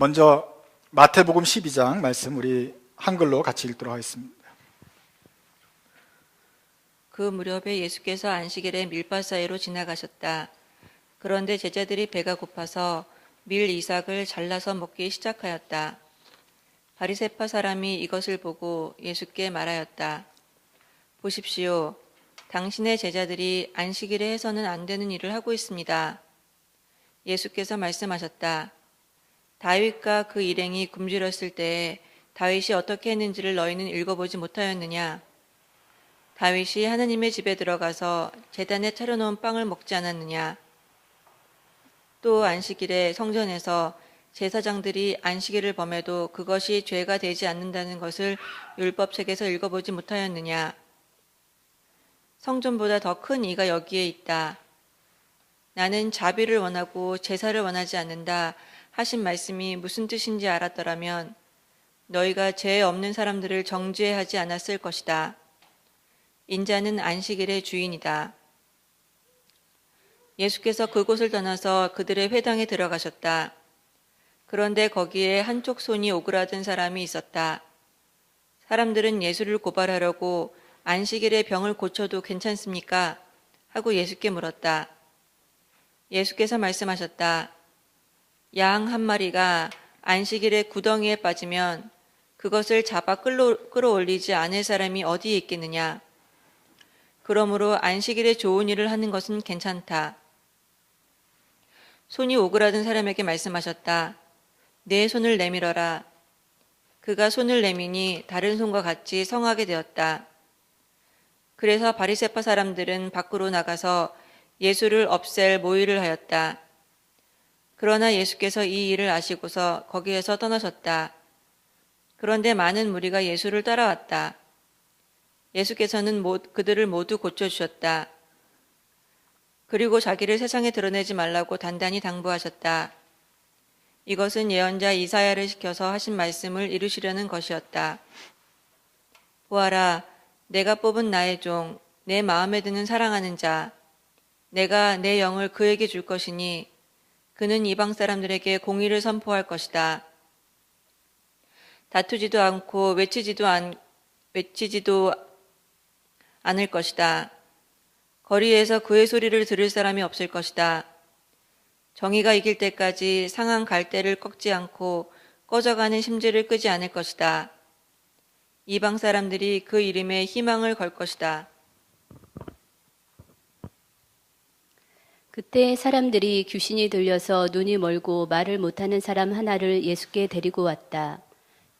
먼저 마태복음 12장 말씀 우리 한글로 같이 읽도록 하겠습니다. 그 무렵에 예수께서 안식일에 밀밭 사이로 지나가셨다. 그런데 제자들이 배가 고파서 밀 이삭을 잘라서 먹기 시작하였다. 바리새파 사람이 이것을 보고 예수께 말하였다. 보십시오. 당신의 제자들이 안식일에 해서는 안 되는 일을 하고 있습니다. 예수께서 말씀하셨다. 다윗과 그 일행이 굶주렸을 때에 다윗이 어떻게 했는지를 너희는 읽어보지 못하였느냐? 다윗이 하나님의 집에 들어가서 제단에 차려놓은 빵을 먹지 않았느냐? 또 안식일에 성전에서 제사장들이 안식일을 범해도 그것이 죄가 되지 않는다는 것을 율법책에서 읽어보지 못하였느냐? 성전보다 더 큰 이가 여기에 있다. 나는 자비를 원하고 제사를 원하지 않는다 하신 말씀이 무슨 뜻인지 알았더라면 너희가 죄 없는 사람들을 정죄하지 않았을 것이다. 인자는 안식일의 주인이다. 예수께서 그곳을 떠나서 그들의 회당에 들어가셨다. 그런데 거기에 한쪽 손이 오그라든 사람이 있었다. 사람들은 예수를 고발하려고 안식일에 병을 고쳐도 괜찮습니까? 하고 예수께 물었다. 예수께서 말씀하셨다. 양 한 마리가 안식일에 구덩이에 빠지면 그것을 잡아 끌어올리지 않을 사람이 어디에 있겠느냐? 그러므로 안식일에 좋은 일을 하는 것은 괜찮다. 손이 오그라든 사람에게 말씀하셨다. 내 손을 내밀어라. 그가 손을 내미니 다른 손과 같이 성하게 되었다. 그래서 바리새파 사람들은 밖으로 나가서 예수를 없앨 모의를 하였다. 그러나 예수께서 이 일을 아시고서 거기에서 떠나셨다. 그런데 많은 무리가 예수를 따라왔다. 예수께서는 그들을 모두 고쳐주셨다. 그리고 자기를 세상에 드러내지 말라고 단단히 당부하셨다. 이것은 예언자 이사야를 시켜서 하신 말씀을 이루시려는 것이었다. 보아라, 내가 뽑은 나의 종, 내 마음에 드는 사랑하는 자, 내가 내 영을 그에게 줄 것이니 그는 이방 사람들에게 공의를 선포할 것이다. 다투지도 않고 외치지도 않을 것이다. 거리에서 그의 소리를 들을 사람이 없을 것이다. 정의가 이길 때까지 상한 갈대를 꺾지 않고 꺼져가는 심지를 끄지 않을 것이다. 이방 사람들이 그 이름에 희망을 걸 것이다. 그때 사람들이 귀신이 들려서 눈이 멀고 말을 못하는 사람 하나를 예수께 데리고 왔다.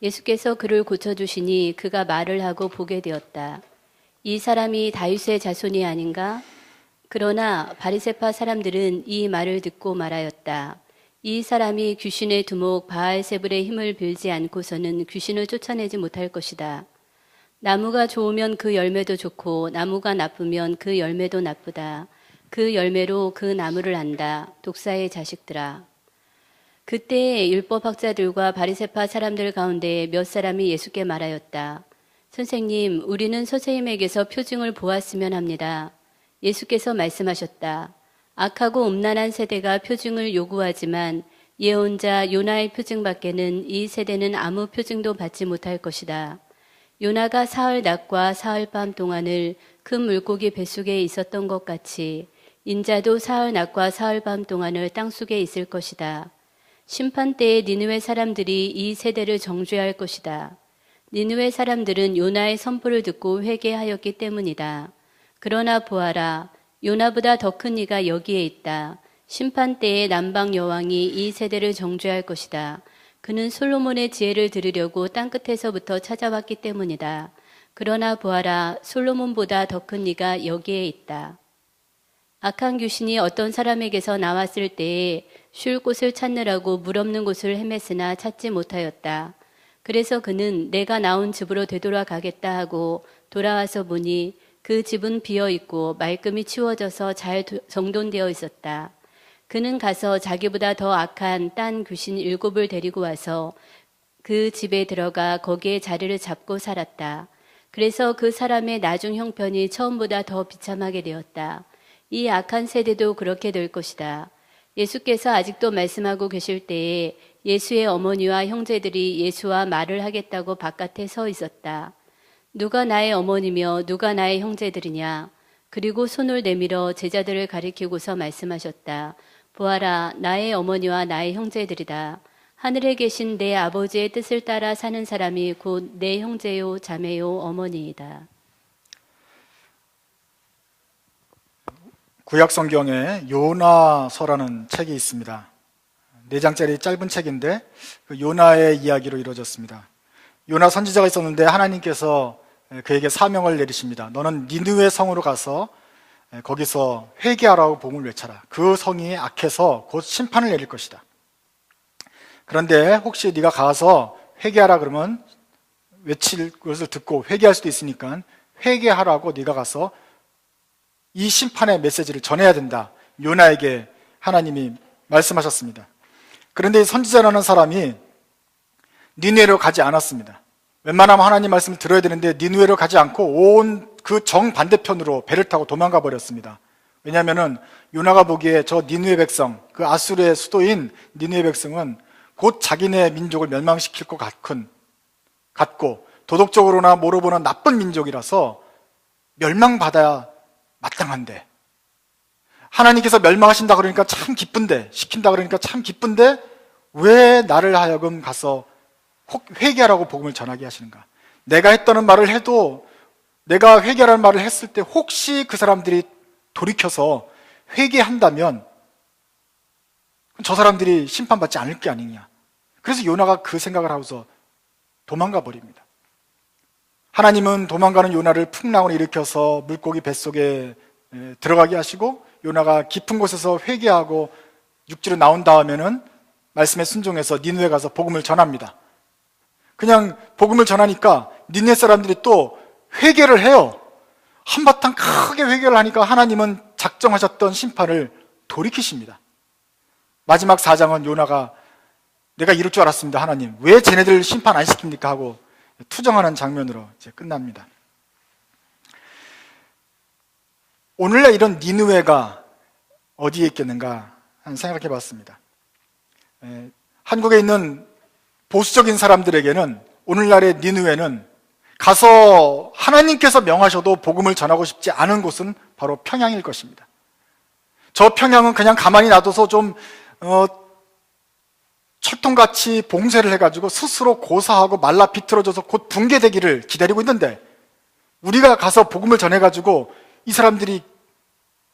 예수께서 그를 고쳐주시니 그가 말을 하고 보게 되었다. 이 사람이 다윗의 자손이 아닌가? 그러나 바리새파 사람들은 이 말을 듣고 말하였다. 이 사람이 귀신의 두목 바알세불의 힘을 빌지 않고서는 귀신을 쫓아내지 못할 것이다. 나무가 좋으면 그 열매도 좋고 나무가 나쁘면 그 열매도 나쁘다. 그 열매로 그 나무를 안다. 독사의 자식들아. 그때 율법학자들과 바리새파 사람들 가운데 몇 사람이 예수께 말하였다. 선생님, 우리는 선생님에게서 표징을 보았으면 합니다. 예수께서 말씀하셨다. 악하고 음란한 세대가 표징을 요구하지만 예언자 요나의 표징밖에는 이 세대는 아무 표징도 받지 못할 것이다. 요나가 사흘 낮과 사흘 밤 동안을 큰 물고기 뱃속에 있었던 것 같이 인자도 사흘 낮과 사흘 밤 동안을 땅속에 있을 것이다. 심판 때에 니느웨 사람들이 이 세대를 정죄할 것이다. 니느웨 사람들은 요나의 선포를 듣고 회개하였기 때문이다. 그러나 보아라, 요나보다 더 큰 이가 여기에 있다. 심판 때에 남방 여왕이 이 세대를 정죄할 것이다. 그는 솔로몬의 지혜를 들으려고 땅끝에서부터 찾아왔기 때문이다. 그러나 보아라, 솔로몬보다 더 큰 이가 여기에 있다. 악한 귀신이 어떤 사람에게서 나왔을 때에 쉴 곳을 찾느라고 물 없는 곳을 헤맸으나 찾지 못하였다. 그래서 그는 내가 나온 집으로 되돌아가겠다 하고 돌아와서 보니 그 집은 비어있고 말끔히 치워져서 잘 정돈되어 있었다. 그는 가서 자기보다 더 악한 딴 귀신 7을 데리고 와서 그 집에 들어가 거기에 자리를 잡고 살았다. 그래서 그 사람의 나중 형편이 처음보다 더 비참하게 되었다. 이 악한 세대도 그렇게 될 것이다. 예수께서 아직도 말씀하고 계실 때에 예수의 어머니와 형제들이 예수와 말을 하겠다고 바깥에 서 있었다. 누가 나의 어머니며 누가 나의 형제들이냐? 그리고 손을 내밀어 제자들을 가리키고서 말씀하셨다. 보아라, 나의 어머니와 나의 형제들이다. 하늘에 계신 내 아버지의 뜻을 따라 사는 사람이 곧 내 형제요, 자매요, 어머니이다. 구약 성경에 요나서라는 책이 있습니다. 4장짜리 짧은 책인데 그 요나의 이야기로 이루어졌습니다. 요나 선지자가 있었는데 하나님께서 그에게 사명을 내리십니다. 너는 니느웨 성으로 가서 거기서 회개하라고 복음을 외쳐라. 그 성이 악해서 곧 심판을 내릴 것이다. 그런데 혹시 네가 가서 회개하라 그러면 외칠 것을 듣고 회개할 수도 있으니까 회개하라고 네가 가서 이 심판의 메시지를 전해야 된다. 요나에게 하나님이 말씀하셨습니다. 그런데 선지자라는 사람이 니느웨로 가지 않았습니다. 웬만하면 하나님 말씀을 들어야 되는데 니느웨로 가지 않고 온 그 정반대편으로 배를 타고 도망가 버렸습니다. 왜냐하면 요나가 보기에 저 니느웨 백성, 그 아수르의 수도인 니느웨 백성은 곧 자기네 민족을 멸망시킬 것 같고 도덕적으로나 뭐로 보는 나쁜 민족이라서 멸망받아야 마땅한데, 하나님께서 멸망하신다 그러니까 참 기쁜데, 시킨다 그러니까 참 기쁜데 왜 나를 하여금 가서 회개하라고 복음을 전하게 하시는가? 내가 했다는 말을 해도, 내가 회개하라는 말을 했을 때 혹시 그 사람들이 돌이켜서 회개한다면 저 사람들이 심판받지 않을 게 아니냐. 그래서 요나가 그 생각을 하고서 도망가 버립니다. 하나님은 도망가는 요나를 풍랑을 일으켜서 물고기 뱃속에 들어가게 하시고 요나가 깊은 곳에서 회개하고 육지로 나온 다음에는 말씀에 순종해서 니느웨 가서 복음을 전합니다. 그냥 복음을 전하니까 니느웨 사람들이 또 회개를 해요. 한바탕 크게 회개를 하니까 하나님은 작정하셨던 심판을 돌이키십니다. 마지막 4장은 요나가 내가 이럴 줄 알았습니다. 하나님 왜 쟤네들 심판 안 시킵니까? 하고 투정하는 장면으로 이제 끝납니다. 오늘날 이런 니느웨가 어디에 있겠는가 한 생각해 봤습니다. 한국에 있는 보수적인 사람들에게는 오늘날의 니느웨는 가서 하나님께서 명하셔도 복음을 전하고 싶지 않은 곳은 바로 평양일 것입니다. 저 평양은 그냥 가만히 놔둬서 좀 철통같이 봉쇄를 해가지고 스스로 고사하고 말라 비틀어져서 곧 붕괴되기를 기다리고 있는데, 우리가 가서 복음을 전해가지고 이 사람들이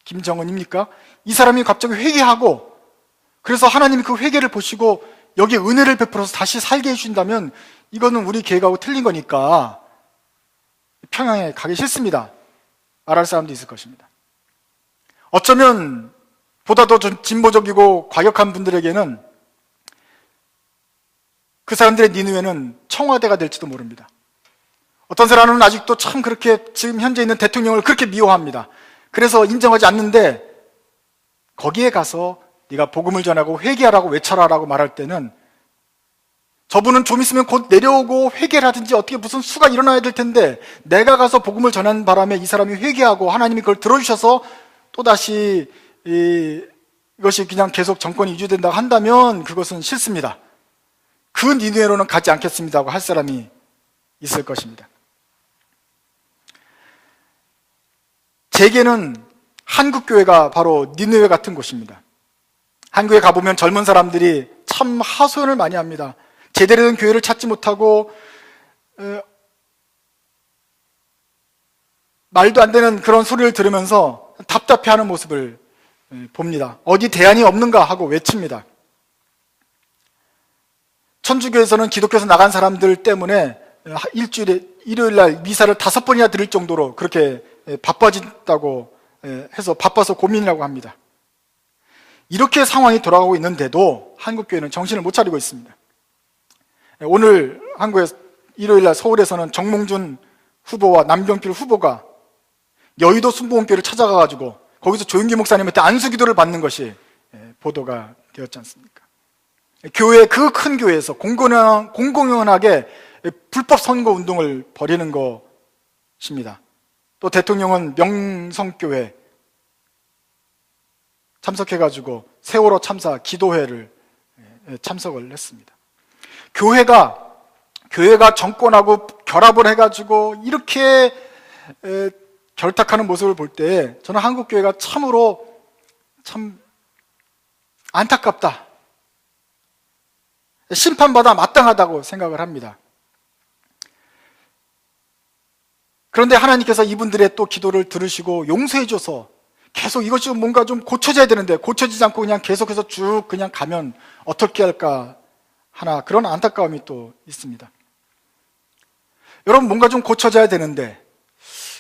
김정은입니까? 이 사람이 갑자기 회개하고 그래서 하나님이 그 회개를 보시고 여기에 은혜를 베풀어서 다시 살게 해주신다면 이거는 우리 계획하고 틀린 거니까 평양에 가기 싫습니다 말할 사람도 있을 것입니다. 어쩌면 보다 더 좀 진보적이고 과격한 분들에게는 그 사람들의 니느웨는 청와대가 될지도 모릅니다. 어떤 사람은 아직도 참 그렇게 지금 현재 있는 대통령을 그렇게 미워합니다. 그래서 인정하지 않는데 거기에 가서 네가 복음을 전하고 회개하라고 외쳐라라고 말할 때는 저분은 좀 있으면 곧 내려오고 회개를 하든지 어떻게 무슨 수가 일어나야 될 텐데, 내가 가서 복음을 전하는 바람에 이 사람이 회개하고 하나님이 그걸 들어주셔서 또다시 이것이 그냥 계속 정권이 유지된다고 한다면 그것은 싫습니다. 그 니느웨로는 가지 않겠습니다 하고 할 사람이 있을 것입니다. 제게는 한국교회가 바로 니느웨 같은 곳입니다. 한국에 가보면 젊은 사람들이 참 하소연을 많이 합니다. 제대로 된 교회를 찾지 못하고 말도 안 되는 그런 소리를 들으면서 답답해하는 모습을 봅니다. 어디 대안이 없는가 하고 외칩니다. 천주교에서는 기독교에서 나간 사람들 때문에 일주일에 일요일날 미사를 5번이나 드릴 정도로 그렇게 바빠진다고 해서 바빠서 고민이라고 합니다. 이렇게 상황이 돌아가고 있는데도 한국교회는 정신을 못 차리고 있습니다. 오늘 한국에 일요일날 서울에서는 정몽준 후보와 남병필 후보가 여의도 순복음교회를 찾아가가지고 거기서 조윤기 목사님한테 안수기도를 받는 것이 보도가 되었지 않습니까? 교회, 그 큰 교회에서 공공연하게 불법 선거 운동을 벌이는 것입니다. 또 대통령은 명성교회 참석해가지고 세월호 참사 기도회를 참석을 했습니다. 교회가 정권하고 결합을 해가지고 이렇게 결탁하는 모습을 볼 때 저는 한국 교회가 참으로 참 안타깝다, 심판받아 마땅하다고 생각을 합니다. 그런데 하나님께서 이분들의 또 기도를 들으시고 용서해 줘서 계속 이것이 뭔가 좀 고쳐져야 되는데 고쳐지지 않고 그냥 계속해서 쭉 그냥 가면 어떻게 할까 하나, 그런 안타까움이 또 있습니다. 여러분, 뭔가 좀 고쳐져야 되는데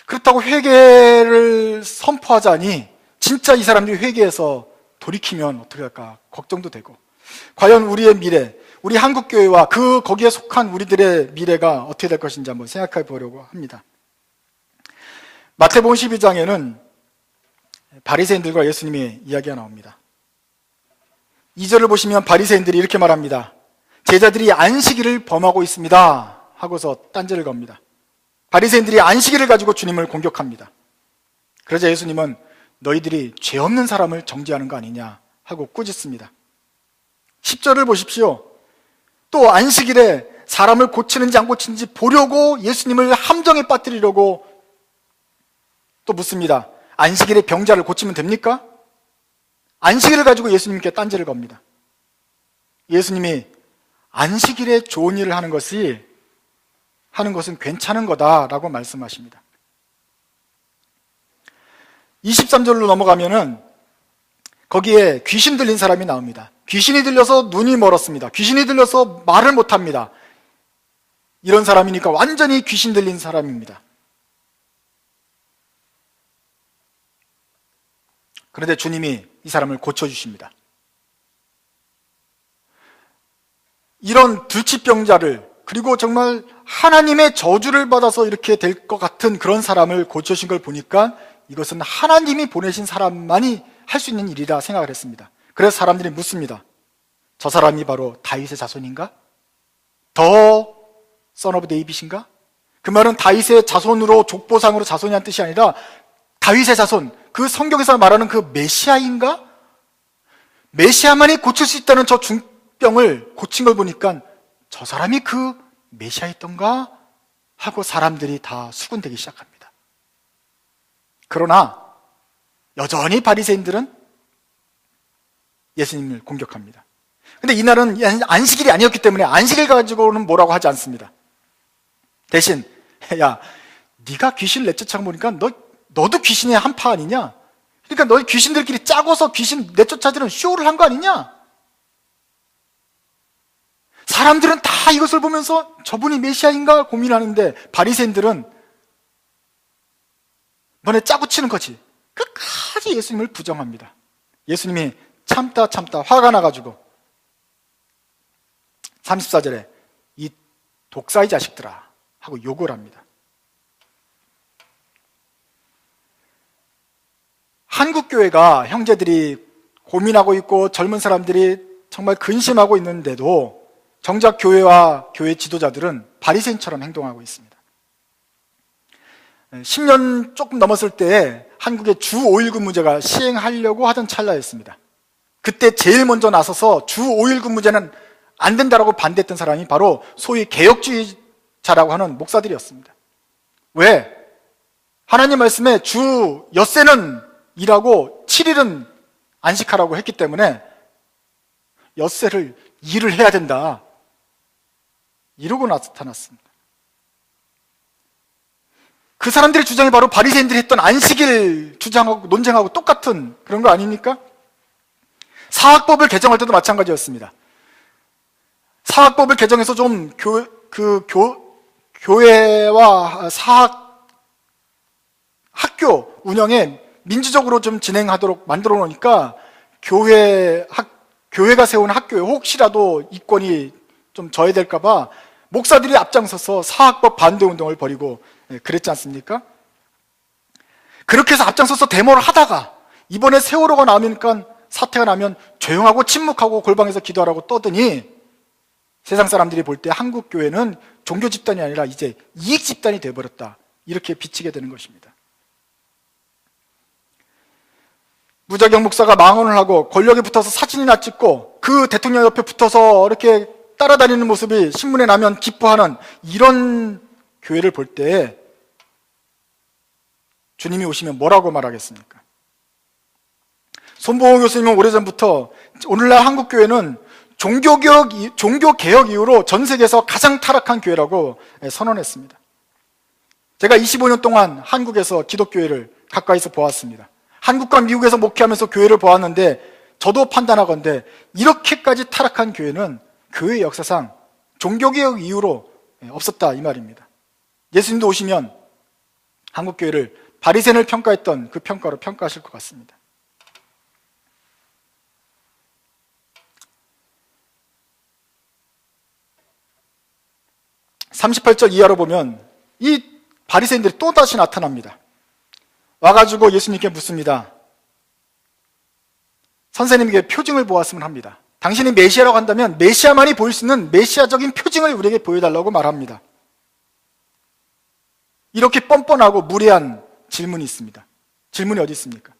그렇다고 회개를 선포하자니 진짜 이 사람들이 회개해서 돌이키면 어떻게 할까 걱정도 되고, 과연 우리의 미래, 우리 한국교회와 거기에 속한 우리들의 미래가 어떻게 될 것인지 한번 생각해 보려고 합니다. 마태복음 12장에는 바리새인들과 예수님의 이야기가 나옵니다. 2절을 보시면 바리새인들이 이렇게 말합니다. 제자들이 안식일을 범하고 있습니다 하고서 딴지를 겁니다. 바리새인들이 안식일을 가지고 주님을 공격합니다. 그러자 예수님은 너희들이 죄 없는 사람을 정죄하는 거 아니냐 하고 꾸짖습니다. 10절을 보십시오. 또 안식일에 사람을 고치는지 안 고치는지 보려고 예수님을 함정에 빠뜨리려고 또 묻습니다. 안식일에 병자를 고치면 됩니까? 안식일을 가지고 예수님께 딴지를 겁니다. 예수님이 안식일에 좋은 일을 하는 것은 괜찮은 거다라고 말씀하십니다. 23절로 넘어가면은 거기에 귀신 들린 사람이 나옵니다. 귀신이 들려서 눈이 멀었습니다. 귀신이 들려서 말을 못합니다. 이런 사람이니까 완전히 귀신 들린 사람입니다. 그런데 주님이 이 사람을 고쳐주십니다. 이런 들치병자를, 그리고 정말 하나님의 저주를 받아서 이렇게 될 것 같은 그런 사람을 고쳐주신 걸 보니까 이것은 하나님이 보내신 사람만이 할 수 있는 일이라 생각을 했습니다. 그래서 사람들이 묻습니다. 저 사람이 바로 다윗의 자손인가? 더 선 오브 데이빗인가? 그 말은 다윗의 자손으로, 족보상으로 자손이란 뜻이 아니라 다윗의 자손, 그 성경에서 말하는 그 메시아인가? 메시아만이 고칠 수 있다는 저 중병을 고친 걸 보니까 저 사람이 그 메시아였던가 하고 사람들이 다 수군대기 시작합니다. 그러나 여전히 바리새인들은 예수님을 공격합니다. 근데 이날은 안식일이 아니었기 때문에 안식일 가지고는 뭐라고 하지 않습니다. 대신 야, 네가 귀신을 내쫓아 보니까 너도 귀신의 한파 아니냐? 그러니까 너희 귀신들끼리 짜고서 귀신 내쫓아지는 쇼를 한 거 아니냐? 사람들은 다 이것을 보면서 저분이 메시아인가 고민하는데 바리새인들은 너네 짜고 치는 거지. 끝까지 예수님을 부정합니다. 예수님이 참다 화가 나가지고 34절에 이 독사의 자식들아 하고 욕을 합니다. 한국교회가 형제들이 고민하고 있고 젊은 사람들이 정말 근심하고 있는데도 정작 교회와 교회 지도자들은 바리새인처럼 행동하고 있습니다. 10년 조금 넘었을 때 한국의 주 5일 근무제가 시행하려고 하던 찰나였습니다. 그때 제일 먼저 나서서 주 5일 근무제는 안 된다라고 반대했던 사람이 바로 소위 개혁주의자라고 하는 목사들이었습니다. 왜? 하나님 말씀에 주 엿새는 일하고 7일은 안식하라고 했기 때문에 엿새를 일을 해야 된다, 이러고 나타났습니다. 그 사람들의 주장이 바로 바리새인들이 했던 안식일 주장하고 논쟁하고 똑같은 그런 거 아닙니까? 사학법을 개정할 때도 마찬가지였습니다. 사학법을 개정해서 좀 교회와 학교 운영에 민주적으로 좀 진행하도록 만들어 놓으니까 교회가 세운 학교에 혹시라도 이권이 좀 저해될까봐 목사들이 앞장서서 사학법 반대 운동을 벌이고 그랬지 않습니까? 그렇게 해서 앞장서서 데모를 하다가 이번에 세월호가 나오니까 사태가 나면 조용하고 침묵하고 골방에서 기도하라고 떠드니 세상 사람들이 볼 때 한국 교회는 종교 집단이 아니라 이제 이익 집단이 되어버렸다, 이렇게 비치게 되는 것입니다. 무자경 목사가 망언을 하고 권력에 붙어서 사진이나 찍고 그 대통령 옆에 붙어서 이렇게 따라다니는 모습이 신문에 나면 기뻐하는 이런 교회를 볼 때 주님이 오시면 뭐라고 말하겠습니까? 손보호 교수님은 오래전부터 오늘날 한국교회는 종교개혁 이후로 전 세계에서 가장 타락한 교회라고 선언했습니다. 제가 25년 동안 한국에서 기독교회를 가까이서 보았습니다. 한국과 미국에서 목회하면서 교회를 보았는데 저도 판단하건대 이렇게까지 타락한 교회는 교회 역사상 종교개혁 이후로 없었다 이 말입니다. 예수님도 오시면 한국교회를 바리새인을 평가했던 그 평가로 평가하실 것 같습니다. (38절) 이하로 보면 이 바리새인들이 또다시 나타납니다. 와가지고 예수님께 묻습니다. 선생님에게 표징을 보았으면 합니다. 당신이 메시아라고 한다면 메시아만이 보일 수 있는 메시아적인 표징을 우리에게 보여달라고 말합니다. 이렇게 뻔뻔하고 무례한 질문이 있습니다. 질문이 어디 있습니까?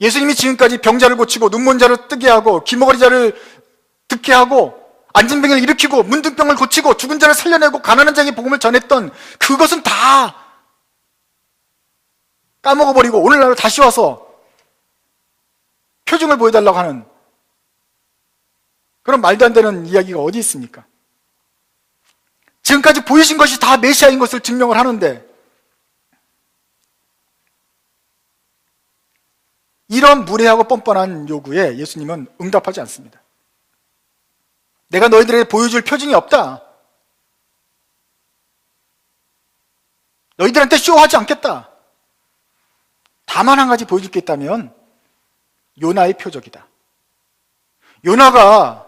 예수님이 지금까지 병자를 고치고 눈먼 자를 뜨게 하고 귀머거리 자를 듣게 하고 앉은 병을 일으키고 문둥 병을 고치고 죽은 자를 살려내고 가난한 자에게 복음을 전했던 그것은 다 까먹어버리고 오늘날 다시 와서 표징을 보여달라고 하는 그런 말도 안 되는 이야기가 어디 있습니까? 지금까지 보이신 것이 다 메시아인 것을 증명을 하는데 이런 무례하고 뻔뻔한 요구에 예수님은 응답하지 않습니다. 내가 너희들에게 보여줄 표징이 없다. 너희들한테 쇼하지 않겠다. 다만 한 가지 보여줄 게 있다면 요나의 표적이다. 요나가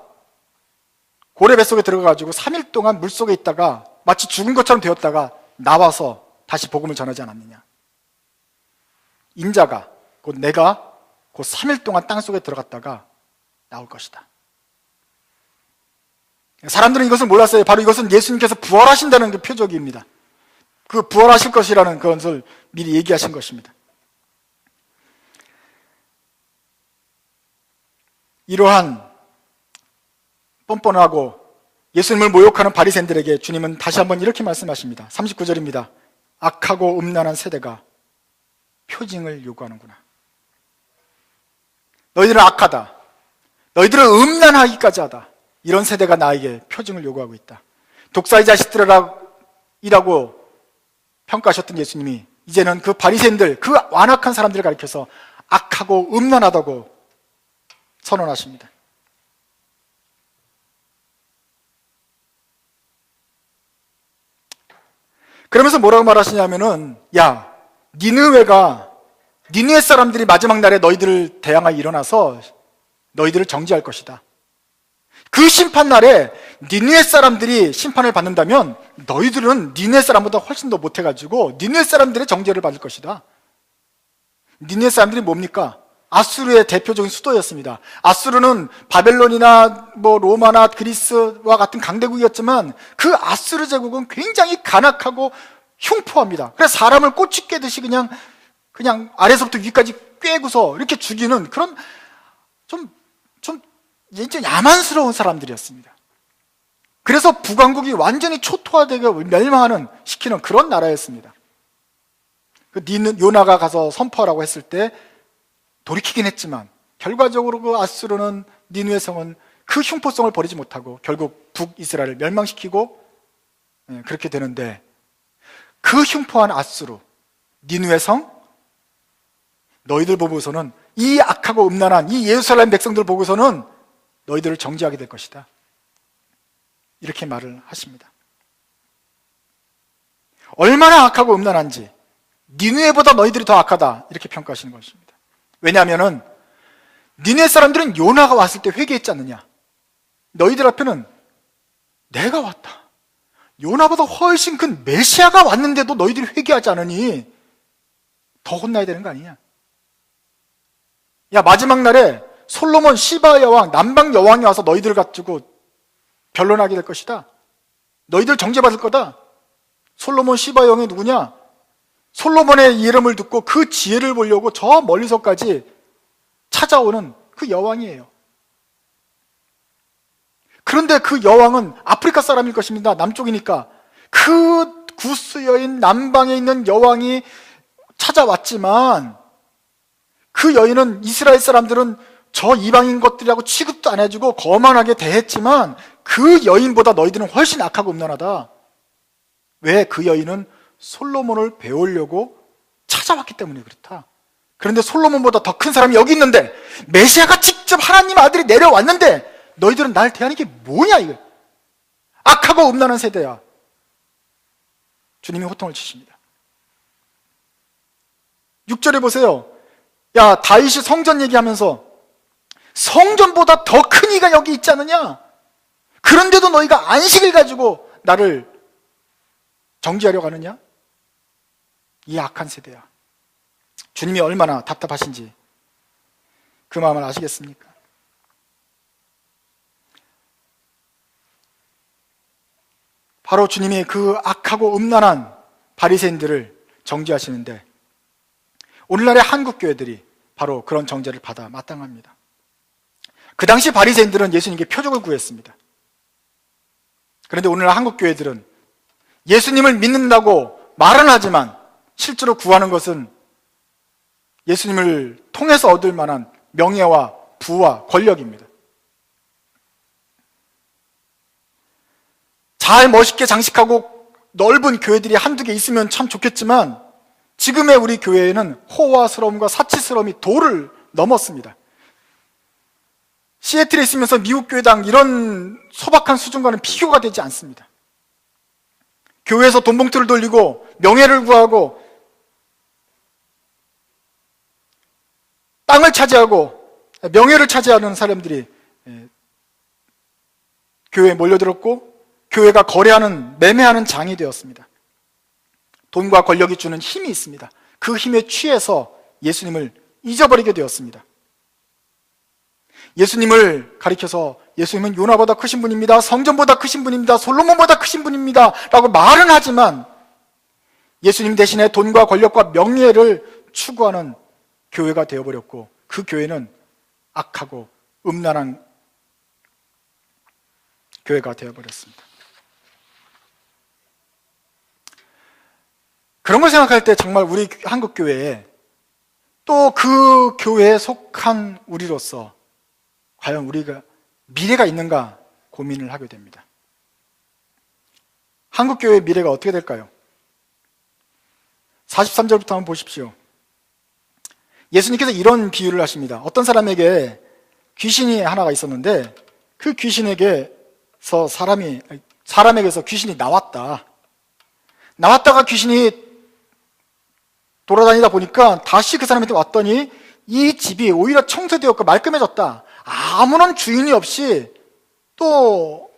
고래 뱃속에 들어가가지고 3일 동안 물속에 있다가 마치 죽은 것처럼 되었다가 나와서 다시 복음을 전하지 않았느냐. 인자가 곧 내가 곧 3일 동안 땅속에 들어갔다가 나올 것이다. 사람들은 이것을 몰랐어요. 바로 이것은 예수님께서 부활하신다는 그 표적입니다. 그 부활하실 것이라는 것을 미리 얘기하신 것입니다. 이러한 뻔뻔하고 예수님을 모욕하는 바리새인들에게 주님은 다시 한번 이렇게 말씀하십니다. 39절입니다. 악하고 음란한 세대가 표징을 요구하는구나. 너희들은 악하다. 너희들은 음란하기까지 하다. 이런 세대가 나에게 표징을 요구하고 있다. 독사의 자식들이라고 평가하셨던 예수님이 이제는 그 바리새인들, 그 완악한 사람들을 가리켜서 악하고 음란하다고 선언하십니다. 그러면서 뭐라고 말하시냐면은 야, 니느웨 사람들이 마지막 날에 너희들을 대항하여 일어나서 너희들을 정죄할 것이다. 그 심판날에 니느웨 사람들이 심판을 받는다면 너희들은 니느웨 사람보다 훨씬 더 못해가지고 니느웨 사람들의 정죄를 받을 것이다. 니느웨 사람들이 뭡니까? 아수르의 대표적인 수도였습니다. 아수르는 바벨론이나 로마나 그리스와 같은 강대국이었지만 그 아수르 제국은 굉장히 간악하고 흉포합니다. 그래서 사람을 꼬치 꿰듯이 그냥 아래서부터 위까지 꿰고서 이렇게 죽이는 그런 좀 진짜 야만스러운 사람들이었습니다. 그래서 북왕국이 완전히 초토화되게 시키는 그런 나라였습니다. 요나가 가서 선포하라고 했을 때 돌이키긴 했지만 결과적으로 그 아수르는 니느웨 성은 그 흉포성을 버리지 못하고 결국 북이스라엘을 멸망시키고 그렇게 되는데 그 흉포한 아수르, 니느웨 성, 너희들 보고서는 이 악하고 음란한 이 예루살렘 백성들 보고서는 너희들을 정죄하게 될 것이다. 이렇게 말을 하십니다. 얼마나 악하고 음란한지 니느웨보다 너희들이 더 악하다 이렇게 평가하시는 것입니다. 왜냐하면 니네 사람들은 요나가 왔을 때 회개했지 않느냐. 너희들 앞에는 내가 왔다. 요나보다 훨씬 큰 메시아가 왔는데도 너희들이 회개하지 않으니 더 혼나야 되는 거 아니냐. 야, 마지막 날에 솔로몬 시바 여왕, 남방 여왕이 와서 너희들 가지고 변론하게 될 것이다. 너희들 정죄받을 거다. 솔로몬 시바 여왕이 누구냐? 솔로몬의 이름을 듣고 그 지혜를 보려고 저 멀리서까지 찾아오는 그 여왕이에요. 그런데 그 여왕은 아프리카 사람일 것입니다. 남쪽이니까. 그 구스 여인 남방에 있는 여왕이 찾아왔지만 그 여인은 이스라엘 사람들은 저 이방인 것들이라고 취급도 안 해주고 거만하게 대했지만 그 여인보다 너희들은 훨씬 악하고 음란하다. 왜? 그 여인은 솔로몬을 배우려고 찾아왔기 때문에 그렇다. 그런데 솔로몬보다 더 큰 사람이 여기 있는데, 메시아가 직접 하나님 아들이 내려왔는데 너희들은 날 대하는 게 뭐냐 이거. 악하고 음란한 세대야. 주님이 호통을 치십니다. 6절에 보세요. 야, 다윗이 성전 얘기하면서 성전보다 더 큰 이가 여기 있지 않느냐? 그런데도 너희가 안식을 가지고 나를 정죄하려고 하느냐? 이 악한 세대야. 주님이 얼마나 답답하신지 그 마음을 아시겠습니까? 바로 주님이 그 악하고 음란한 바리새인들을 정죄하시는데, 오늘날의 한국 교회들이 바로 그런 정죄를 받아 마땅합니다. 그 당시 바리새인들은 예수님께 표적을 구했습니다. 그런데 오늘날 한국 교회들은 예수님을 믿는다고 말은 하지만 실제로 구하는 것은 예수님을 통해서 얻을 만한 명예와 부와 권력입니다. 잘 멋있게 장식하고 넓은 교회들이 한두 개 있으면 참 좋겠지만 지금의 우리 교회에는 호화스러움과 사치스러움이 도를 넘었습니다. 시애틀에 있으면서 미국 교회당 이런 소박한 수준과는 비교가 되지 않습니다. 교회에서 돈 봉투를 돌리고 명예를 구하고 땅을 차지하고 명예를 차지하는 사람들이 교회에 몰려들었고, 교회가 거래하는, 매매하는 장이 되었습니다. 돈과 권력이 주는 힘이 있습니다. 그 힘에 취해서 예수님을 잊어버리게 되었습니다. 예수님을 가리켜서 예수님은 요나보다 크신 분입니다, 성전보다 크신 분입니다, 솔로몬보다 크신 분입니다 라고 말은 하지만 예수님 대신에 돈과 권력과 명예를 추구하는 교회가 되어버렸고, 그 교회는 악하고 음란한 교회가 되어버렸습니다. 그런 걸 생각할 때 정말 우리 한국 교회에, 또 그 교회에 속한 우리로서 과연 우리가 미래가 있는가 고민을 하게 됩니다. 한국 교회의 미래가 어떻게 될까요? 43절부터 한번 보십시오. 예수님께서 이런 비유를 하십니다. 어떤 사람에게 귀신이 하나가 있었는데 그 귀신에게서 사람에게서 귀신이 나왔다가 귀신이 돌아다니다 보니까 다시 그 사람한테 왔더니 이 집이 오히려 청소되었고 말끔해졌다. 아무런 주인이 없이 또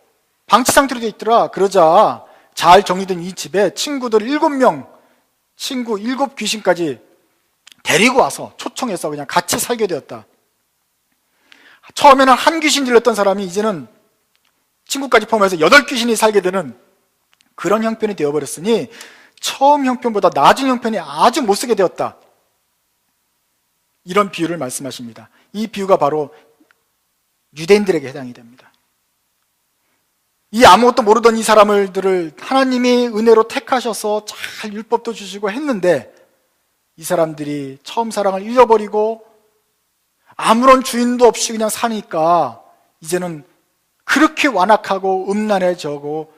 방치 상태로 되어 있더라. 그러자 잘 정리된 이 집에 친구들 7명, 친구 7 귀신까지 데리고 와서 초청해서 그냥 같이 살게 되었다. 처음에는 한 귀신 들렸던 사람이 이제는 친구까지 포함해서 8 귀신이 살게 되는 그런 형편이 되어버렸으니 처음 형편보다 나중 형편이 아주 못쓰게 되었다. 이런 비유를 말씀하십니다. 이 비유가 바로 유대인들에게 해당이 됩니다. 이 아무것도 모르던 이 사람들을 하나님이 은혜로 택하셔서 잘 율법도 주시고 했는데 이 사람들이 처음 사랑을 잃어버리고 아무런 주인도 없이 그냥 사니까 이제는 그렇게 완악하고 음란해져서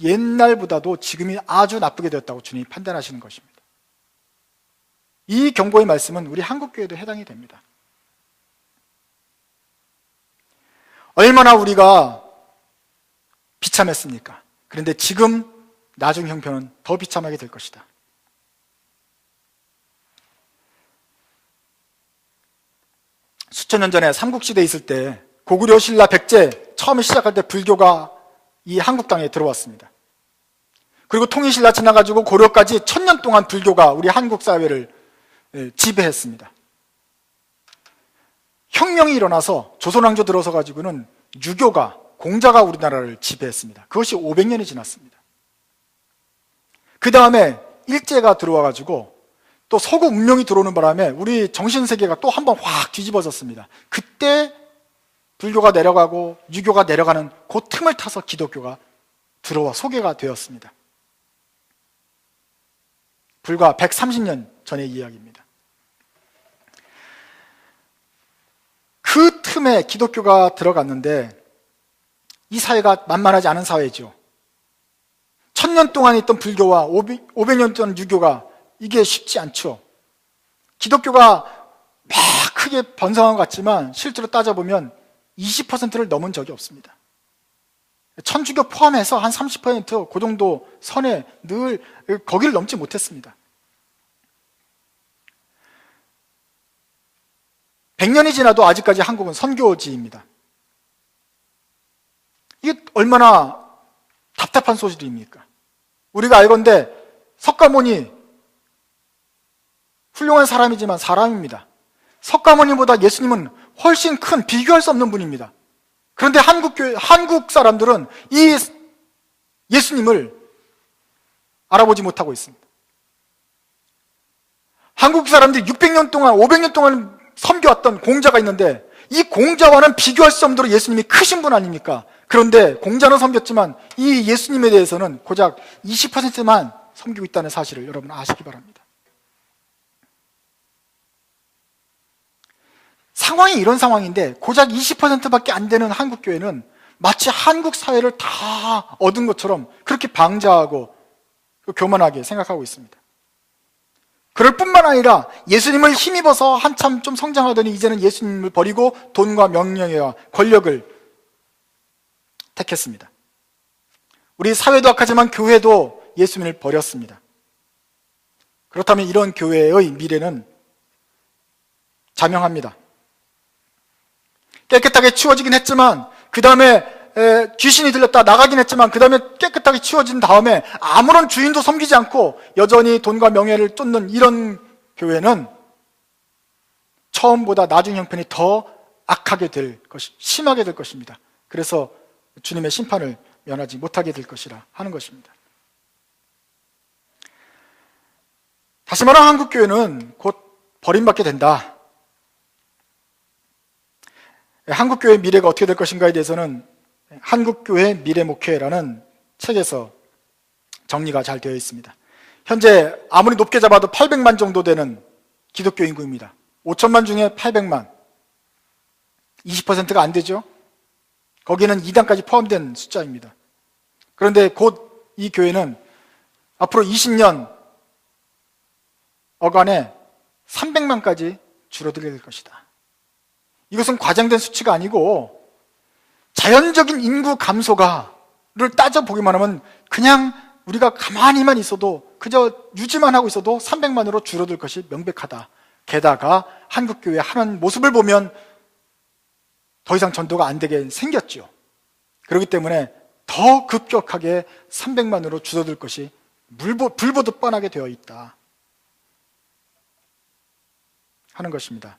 옛날보다도 지금이 아주 나쁘게 되었다고 주님이 판단하시는 것입니다. 이 경고의 말씀은 우리 한국교회도 해당이 됩니다. 얼마나 우리가 비참했습니까? 그런데 지금 나중 형편은 더 비참하게 될 것이다. 수천 년 전에 삼국시대에 있을 때 고구려 신라 백제 처음에 시작할 때 불교가 이 한국 땅에 들어왔습니다. 그리고 통일신라 지나가지고 고려까지 1000년 동안 불교가 우리 한국 사회를 지배했습니다. 혁명이 일어나서 조선왕조 들어서 가지고는 유교가, 공자가 우리나라를 지배했습니다. 그것이 500년이 지났습니다. 그 다음에 일제가 들어와가지고 또 서구 문명이 들어오는 바람에 우리 정신세계가 또 한 번 확 뒤집어졌습니다. 그때 불교가 내려가고 유교가 내려가는 그 틈을 타서 기독교가 들어와 소개가 되었습니다. 불과 130년 전의 이야기입니다. 그 틈에 기독교가 들어갔는데 이 사회가 만만하지 않은 사회죠. 1000년 동안 있던 불교와 500년 동안 유교가 이게 쉽지 않죠. 기독교가 막 크게 번성한 것 같지만 실제로 따져보면 20%를 넘은 적이 없습니다. 천주교 포함해서 한 30%, 그 정도 선에 늘 거기를 넘지 못했습니다. 100년이 지나도 아직까지 한국은 선교지입니다. 이게 얼마나 답답한 소식입니까? 우리가 알건대 석가모니 훌륭한 사람이지만 사람입니다. 석가모니보다 예수님은 훨씬 큰, 비교할 수 없는 분입니다. 그런데 한국 사람들은 이 예수님을 알아보지 못하고 있습니다. 한국 사람들이 600년 동안, 500년 동안 섬겨왔던 공자가 있는데 이 공자와는 비교할 수 없는 예수님이 크신 분 아닙니까? 그런데 공자는 섬겼지만 이 예수님에 대해서는 고작 20%만 섬기고 있다는 사실을 여러분 아시기 바랍니다. 상황이 이런 상황인데 고작 20%밖에 안 되는 한국교회는 마치 한국 사회를 다 얻은 것처럼 그렇게 방자하고 교만하게 생각하고 있습니다. 그럴 뿐만 아니라 예수님을 힘입어서 한참 좀 성장하더니 이제는 예수님을 버리고 돈과 명령과 권력을 택했습니다. 우리 사회도 악하지만 교회도 예수님을 버렸습니다. 그렇다면 이런 교회의 미래는 자명합니다. 깨끗하게 치워지긴 했지만 그 다음에 귀신이 들렸다 나가긴 했지만 그 다음에 깨끗하게 치워진 다음에 아무런 주인도 섬기지 않고 여전히 돈과 명예를 쫓는 이런 교회는 처음보다 나중 형편이 더 악하게 될 심하게 될 것입니다. 그래서 주님의 심판을 면하지 못하게 될 것이라 하는 것입니다. 다시 말하면 한국교회는 곧 버림받게 된다. 한국교회의 미래가 어떻게 될 것인가에 대해서는 한국교회 미래목회라는 책에서 정리가 잘 되어 있습니다. 현재 아무리 높게 잡아도 800만 정도 되는 기독교 인구입니다. 5천만 중에 800만, 20%가 안 되죠. 거기는 2단까지 포함된 숫자입니다. 그런데 곧 이 교회는 앞으로 20년 어간에 300만까지 줄어들게 될 것이다. 이것은 과장된 수치가 아니고 자연적인 인구 감소가를 따져보기만 하면 그냥 우리가 가만히만 있어도 그저 유지만 하고 있어도 300만으로 줄어들 것이 명백하다. 게다가 한국교회 하는 모습을 보면 더 이상 전도가 안 되게 생겼죠. 그렇기 때문에 더 급격하게 300만으로 줄어들 것이 불보듯 뻔하게 되어 있다 하는 것입니다.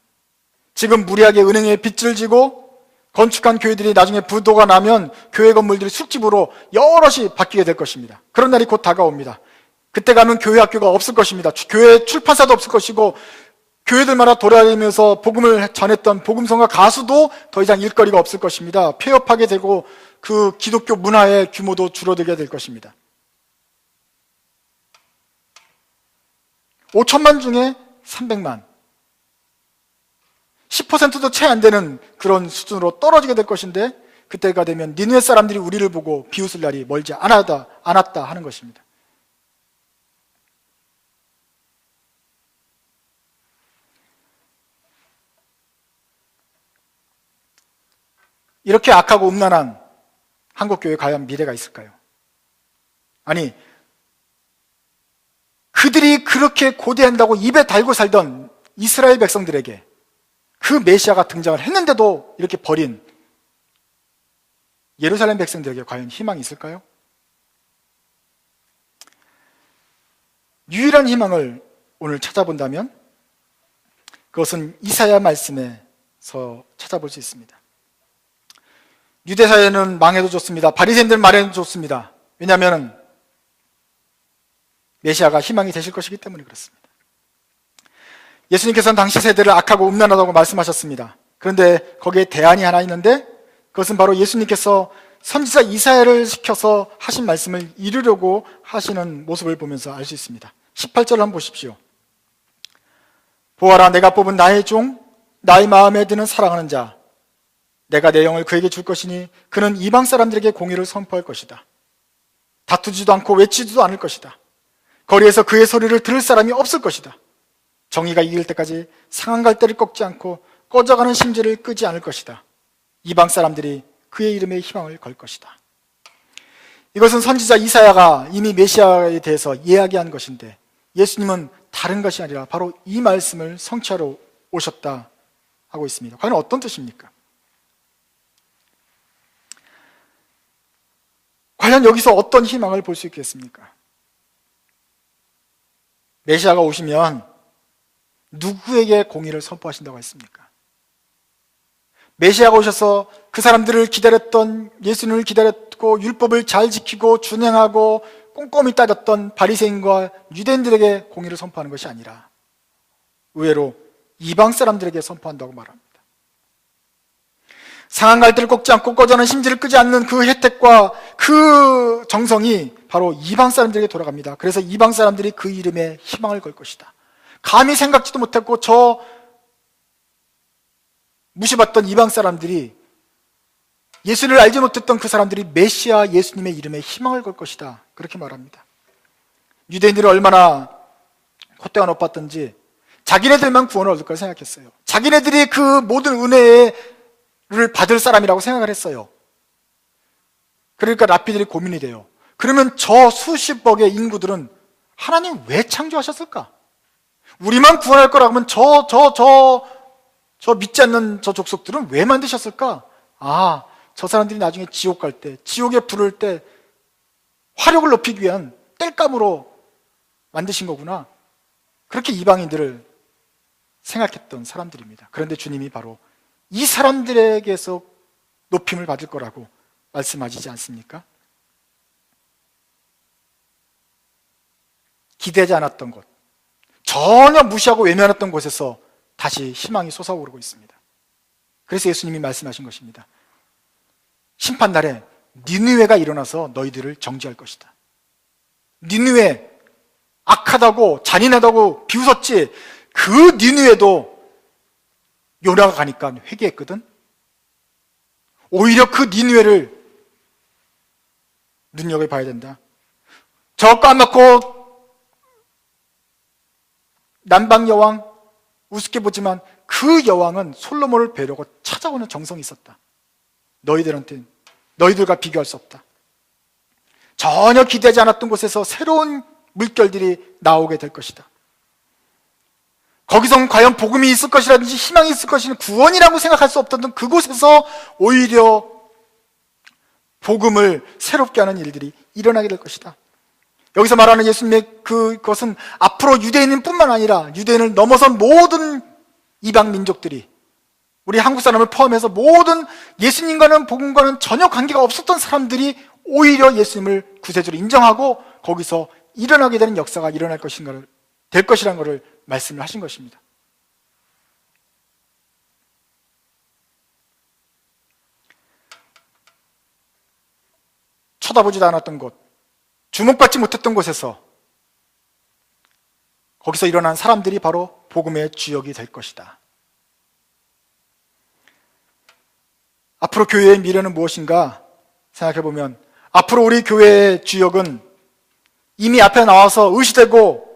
지금 무리하게 은행에 빚을 지고 건축한 교회들이 나중에 부도가 나면 교회 건물들이 술집으로 여럿이 바뀌게 될 것입니다. 그런 날이 곧 다가옵니다. 그때 가면 교회 학교가 없을 것입니다. 교회 출판사도 없을 것이고 교회들마다 돌아다니면서 복음을 전했던 복음성가 가수도 더 이상 일거리가 없을 것입니다. 폐업하게 되고 그 기독교 문화의 규모도 줄어들게 될 것입니다. 5천만 중에 300만, 10%도 채 안 되는 그런 수준으로 떨어지게 될 것인데 그때가 되면 니느웨 사람들이 우리를 보고 비웃을 날이 멀지 않았다 하는 것입니다. 이렇게 악하고 음란한 한국교회에 과연 미래가 있을까요? 아니, 그들이 그렇게 고대한다고 입에 달고 살던 이스라엘 백성들에게 그 메시아가 등장을 했는데도 이렇게 버린 예루살렘 백성들에게 과연 희망이 있을까요? 유일한 희망을 오늘 찾아본다면 그것은 이사야 말씀에서 찾아볼 수 있습니다. 유대사회는 망해도 좋습니다. 바리새인들 말해도 좋습니다. 왜냐하면 메시아가 희망이 되실 것이기 때문에 그렇습니다. 예수님께서는 당시 세대를 악하고 음란하다고 말씀하셨습니다. 그런데 거기에 대안이 하나 있는데 그것은 바로 예수님께서 선지자 이사야를 시켜서 하신 말씀을 이루려고 하시는 모습을 보면서 알 수 있습니다. 18절을 한번 보십시오. 보아라, 내가 뽑은 나의 종, 나의 마음에 드는 사랑하는 자, 내가 내 영을 그에게 줄 것이니 그는 이방 사람들에게 공의를 선포할 것이다. 다투지도 않고 외치지도 않을 것이다. 거리에서 그의 소리를 들을 사람이 없을 것이다. 정의가 이길 때까지 상한 갈대를 꺾지 않고 꺼져가는 심지를 끄지 않을 것이다. 이방 사람들이 그의 이름에 희망을 걸 것이다. 이것은 선지자 이사야가 이미 메시아에 대해서 이야기한 것인데 예수님은 다른 것이 아니라 바로 이 말씀을 성취하러 오셨다 하고 있습니다. 과연 어떤 뜻입니까? 과연 여기서 어떤 희망을 볼 수 있겠습니까? 메시아가 오시면 누구에게 공의를 선포하신다고 했습니까? 메시아가 오셔서 그 사람들을 기다렸던, 예수님을 기다렸고 율법을 잘 지키고 준행하고 꼼꼼히 따졌던 바리새인과 유대인들에게 공의를 선포하는 것이 아니라 의외로 이방 사람들에게 선포한다고 말합니다. 상한 갈대를 꺾지 않고 꺼져는 심지를 끄지 않는 그 혜택과 그 정성이 바로 이방 사람들에게 돌아갑니다. 그래서 이방 사람들이 그 이름에 희망을 걸 것이다. 감히 생각지도 못했고 저 무시받던 이방 사람들이, 예수를 알지 못했던 그 사람들이 메시아 예수님의 이름에 희망을 걸 것이다, 그렇게 말합니다. 유대인들이 얼마나 콧대가 높았던지 자기네들만 구원을 얻을 걸 생각했어요. 자기네들이 그 모든 은혜를 받을 사람이라고 생각을 했어요. 그러니까 랍비들이 고민이 돼요. 그러면 저 수십억의 인구들은 하나님 왜 창조하셨을까? 우리만 구원할 거라고 하면 저 믿지 않는 저 족속들은 왜 만드셨을까? 아, 저 사람들이 나중에 지옥 갈 때, 지옥에 부를 때 화력을 높이기 위한 땔감으로 만드신 거구나. 그렇게 이방인들을 생각했던 사람들입니다. 그런데 주님이 바로 이 사람들에게서 높임을 받을 거라고 말씀하시지 않습니까? 기대하지 않았던 곳, 전혀 무시하고 외면했던 곳에서 다시 희망이 솟아오르고 있습니다. 그래서 예수님이 말씀하신 것입니다. 심판날에 니느웨가 일어나서 너희들을 정죄할 것이다. 니느웨, 악하다고 잔인하다고 비웃었지, 그 니느웨도 요나가 가니까 회개했거든. 오히려 그 니느웨를 눈여겨봐야 된다. 저 까맣고 남방 여왕 우습게 보지만 그 여왕은 솔로몬을 뵈려고 찾아오는 정성이 있었다. 너희들과 비교할 수 없다. 전혀 기대하지 않았던 곳에서 새로운 물결들이 나오게 될 것이다. 거기선 과연 복음이 있을 것이라든지 희망이 있을 것이라든지 구원이라고 생각할 수 없던 그곳에서 오히려 복음을 새롭게 하는 일들이 일어나게 될 것이다. 여기서 말하는 예수님의 그것은 앞으로 유대인은 뿐만 아니라 유대인을 넘어선 모든 이방 민족들이, 우리 한국 사람을 포함해서 모든 예수님과는 복음과는 전혀 관계가 없었던 사람들이 오히려 예수님을 구세주로 인정하고 거기서 일어나게 되는 역사가 일어날 것인가를, 될 것이라는 것을 말씀을 하신 것입니다. 쳐다보지도 않았던 곳, 주목받지 못했던 곳에서 거기서 일어난 사람들이 바로 복음의 주역이 될 것이다. 앞으로 교회의 미래는 무엇인가 생각해보면 앞으로 우리 교회의 주역은 이미 앞에 나와서 의시되고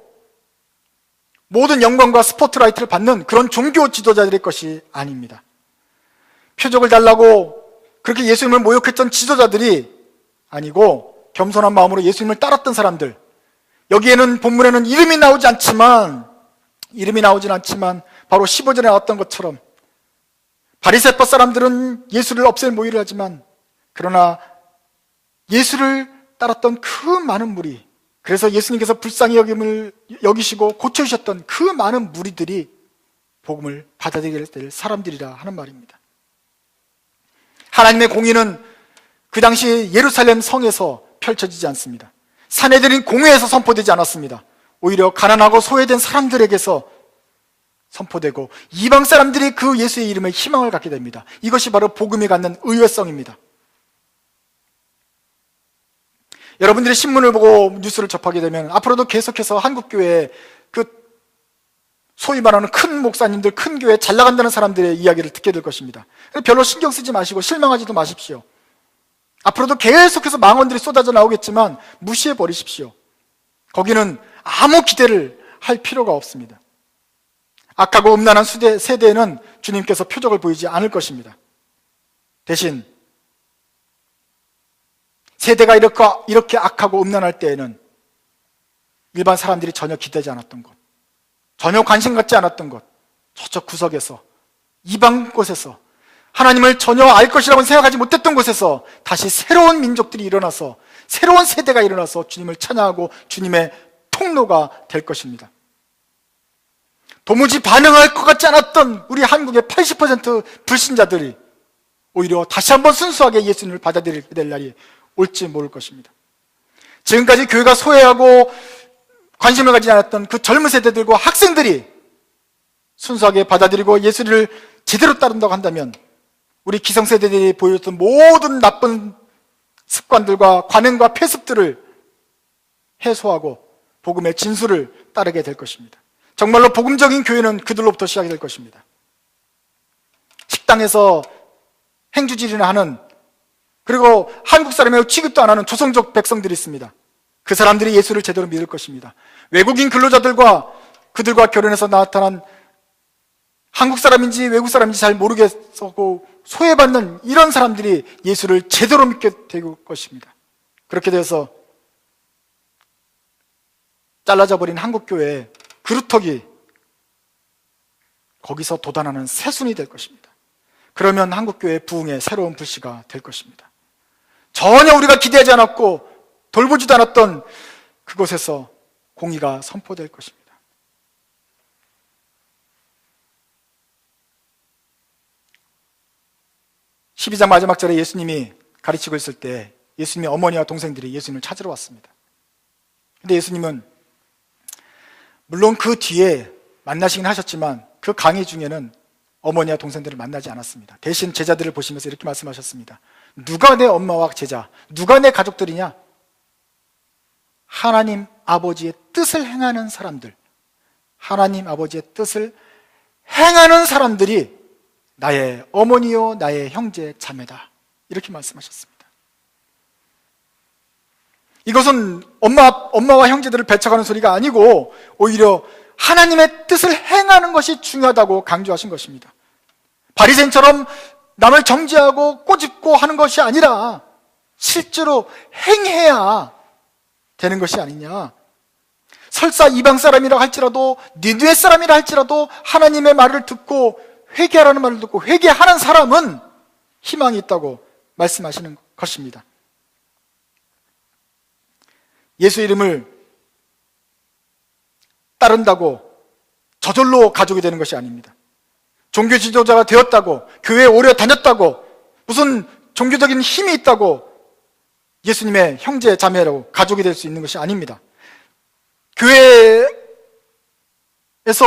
모든 영광과 스포트라이트를 받는 그런 종교 지도자들의 것이 아닙니다. 표적을 달라고 그렇게 예수님을 모욕했던 지도자들이 아니고 겸손한 마음으로 예수님을 따랐던 사람들, 여기에는 본문에는 이름이 나오진 않지만 바로 15절에 나왔던 것처럼 바리새파 사람들은 예수를 없앨 모의를 하지만 그러나 예수를 따랐던 그 많은 무리, 그래서 예수님께서 불쌍히 여기시고 고쳐주셨던 그 많은 무리들이 복음을 받아들이게 될 사람들이라 하는 말입니다. 하나님의 공의는 그 당시 예루살렘 성에서 펼쳐지지 않습니다. 사내들인 공회에서 선포되지 않았습니다. 오히려 가난하고 소외된 사람들에게서 선포되고 이방 사람들이 그 예수의 이름에 희망을 갖게 됩니다. 이것이 바로 복음이 갖는 의외성입니다. 여러분들이 신문을 보고 뉴스를 접하게 되면 앞으로도 계속해서 한국교회에 그 소위 말하는 큰 목사님들, 큰 교회 잘 나간다는 사람들의 이야기를 듣게 될 것입니다. 별로 신경 쓰지 마시고 실망하지도 마십시오. 앞으로도 계속해서 망언들이 쏟아져 나오겠지만 무시해 버리십시오. 거기는 아무 기대를 할 필요가 없습니다. 악하고 음란한 세대에는 주님께서 표적을 보이지 않을 것입니다. 대신 세대가 이렇게 악하고 음란할 때에는 일반 사람들이 전혀 기대지 않았던 것, 전혀 관심 갖지 않았던 것, 저쪽 구석에서, 이방 곳에서, 하나님을 전혀 알 것이라고 생각하지 못했던 곳에서 다시 새로운 민족들이 일어나서, 새로운 세대가 일어나서 주님을 찬양하고 주님의 통로가 될 것입니다. 도무지 반응할 것 같지 않았던 우리 한국의 80% 불신자들이 오히려 다시 한번 순수하게 예수님을 받아들이게 될 날이 올지 모를 것입니다. 지금까지 교회가 소외하고 관심을 가지지 않았던 그 젊은 세대들과 학생들이 순수하게 받아들이고 예수를 제대로 따른다고 한다면 우리 기성세대들이 보여줬던 모든 나쁜 습관들과 관행과 폐습들을 해소하고 복음의 진수를 따르게 될 것입니다. 정말로 복음적인 교회는 그들로부터 시작이 될 것입니다. 식당에서 행주질이나 하는, 그리고 한국 사람이라고 취급도 안 하는 조성족 백성들이 있습니다. 그 사람들이 예수를 제대로 믿을 것입니다. 외국인 근로자들과 그들과 결혼해서 나타난 한국 사람인지 외국 사람인지 잘 모르겠고 소외받는 이런 사람들이 예수를 제대로 믿게 될 것입니다. 그렇게 돼서 잘라져 버린 한국교회의 그루터기, 거기서 돋아나는 새순이 될 것입니다. 그러면 한국교회의 부흥의 새로운 불씨가 될 것입니다. 전혀 우리가 기대하지 않았고 돌보지도 않았던 그곳에서 공의가 선포될 것입니다. 12장 마지막 절에 예수님이 가르치고 있을 때 예수님의 어머니와 동생들이 예수님을 찾으러 왔습니다. 근데 예수님은 물론 그 뒤에 만나시긴 하셨지만 그 강의 중에는 어머니와 동생들을 만나지 않았습니다. 대신 제자들을 보시면서 이렇게 말씀하셨습니다. 누가 내 엄마와 제자, 누가 내 가족들이냐? 하나님 아버지의 뜻을 행하는 사람들, 하나님 아버지의 뜻을 행하는 사람들이 나의 어머니요 나의 형제 자매다, 이렇게 말씀하셨습니다. 이것은 엄마와 형제들을 배척하는 소리가 아니고 오히려 하나님의 뜻을 행하는 것이 중요하다고 강조하신 것입니다. 바리새인처럼 남을 정죄하고 꼬집고 하는 것이 아니라 실제로 행해야 되는 것이 아니냐. 설사 이방 사람이라 할지라도 니느웨 사람이라 할지라도 하나님의 말을 듣고 회개하라는 말을 듣고 회개하는 사람은 희망이 있다고 말씀하시는 것입니다. 예수 이름을 따른다고 저절로 가족이 되는 것이 아닙니다. 종교 지도자가 되었다고, 교회에 오래 다녔다고, 무슨 종교적인 힘이 있다고 예수님의 형제 자매라고 가족이 될 수 있는 것이 아닙니다. 교회에서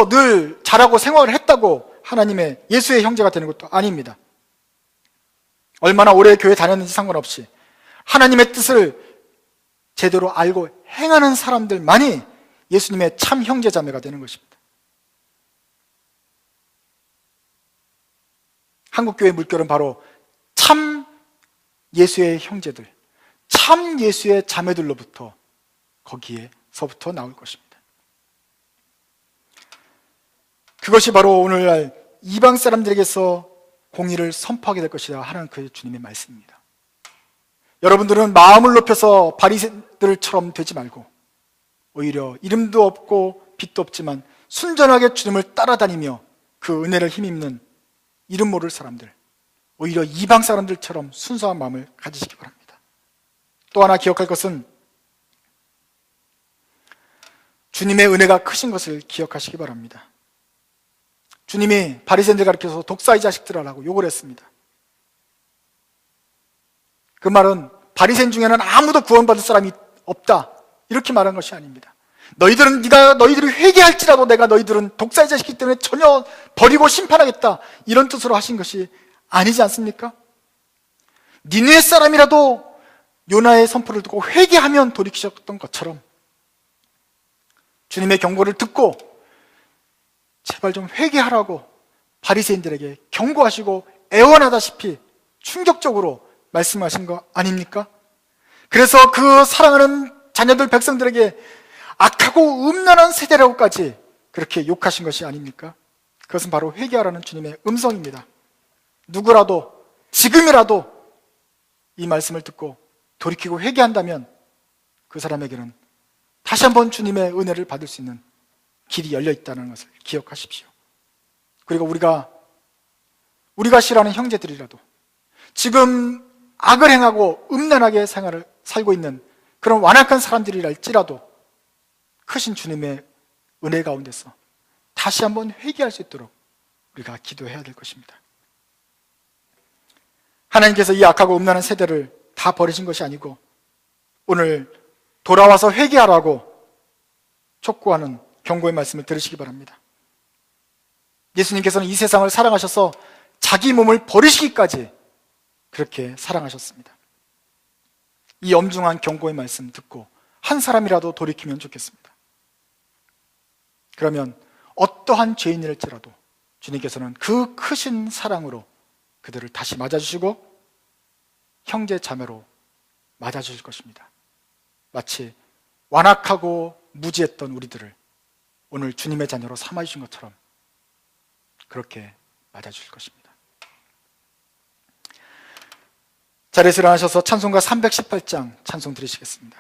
늘 잘하고 생활을 했다고 하나님의 예수의 형제가 되는 것도 아닙니다. 얼마나 오래 교회 다녔는지 상관없이 하나님의 뜻을 제대로 알고 행하는 사람들만이 예수님의 참 형제 자매가 되는 것입니다. 한국교회 물결은 바로 참 예수의 형제들, 참 예수의 자매들로부터, 거기에서부터 나올 것입니다. 그것이 바로 오늘날 이방 사람들에게서 공의를 선포하게 될 것이다 하는 그 주님의 말씀입니다. 여러분들은 마음을 높여서 바리새인들처럼 되지 말고 오히려 이름도 없고 빛도 없지만 순전하게 주님을 따라다니며 그 은혜를 힘입는 이름 모를 사람들, 오히려 이방 사람들처럼 순수한 마음을 가지시기 바랍니다. 또 하나 기억할 것은 주님의 은혜가 크신 것을 기억하시기 바랍니다. 주님이 바리새인들 가르쳐서 독사의 자식들아라고 욕을 했습니다. 그 말은 바리새인 중에는 아무도 구원받을 사람이 없다, 이렇게 말한 것이 아닙니다. 너희들이 회개할지라도 내가 너희들은 독사의 자식이기 때문에 전혀 버리고 심판하겠다, 이런 뜻으로 하신 것이 아니지 않습니까? 니느웨 사람이라도 요나의 선포를 듣고 회개하면 돌이키셨던 것처럼 주님의 경고를 듣고 제발 좀 회개하라고 바리새인들에게 경고하시고 애원하다시피 충격적으로 말씀하신 거 아닙니까? 그래서 그 사랑하는 자녀들 백성들에게 악하고 음란한 세대라고까지 그렇게 욕하신 것이 아닙니까? 그것은 바로 회개하라는 주님의 음성입니다. 누구라도 지금이라도 이 말씀을 듣고 돌이키고 회개한다면 그 사람에게는 다시 한번 주님의 은혜를 받을 수 있는 길이 열려 있다는 것을 기억하십시오. 그리고 우리가 싫어하는 형제들이라도 지금 악을 행하고 음란하게 생활을 살고 있는 그런 완악한 사람들이랄지라도 크신 주님의 은혜 가운데서 다시 한번 회개할 수 있도록 우리가 기도해야 될 것입니다. 하나님께서 이 악하고 음란한 세대를 다 버리신 것이 아니고 오늘 돌아와서 회개하라고 촉구하는 경고의 말씀을 들으시기 바랍니다. 예수님께서는 이 세상을 사랑하셔서 자기 몸을 버리시기까지 그렇게 사랑하셨습니다. 이 엄중한 경고의 말씀 듣고 한 사람이라도 돌이키면 좋겠습니다. 그러면 어떠한 죄인일지라도 주님께서는 그 크신 사랑으로 그들을 다시 맞아주시고 형제 자매로 맞아주실 것입니다. 마치 완악하고 무지했던 우리들을 오늘 주님의 자녀로 삼아주신 것처럼 그렇게 맞아주실 것입니다. 자리에서 일어나셔서 찬송가 318장 찬송 드리시겠습니다.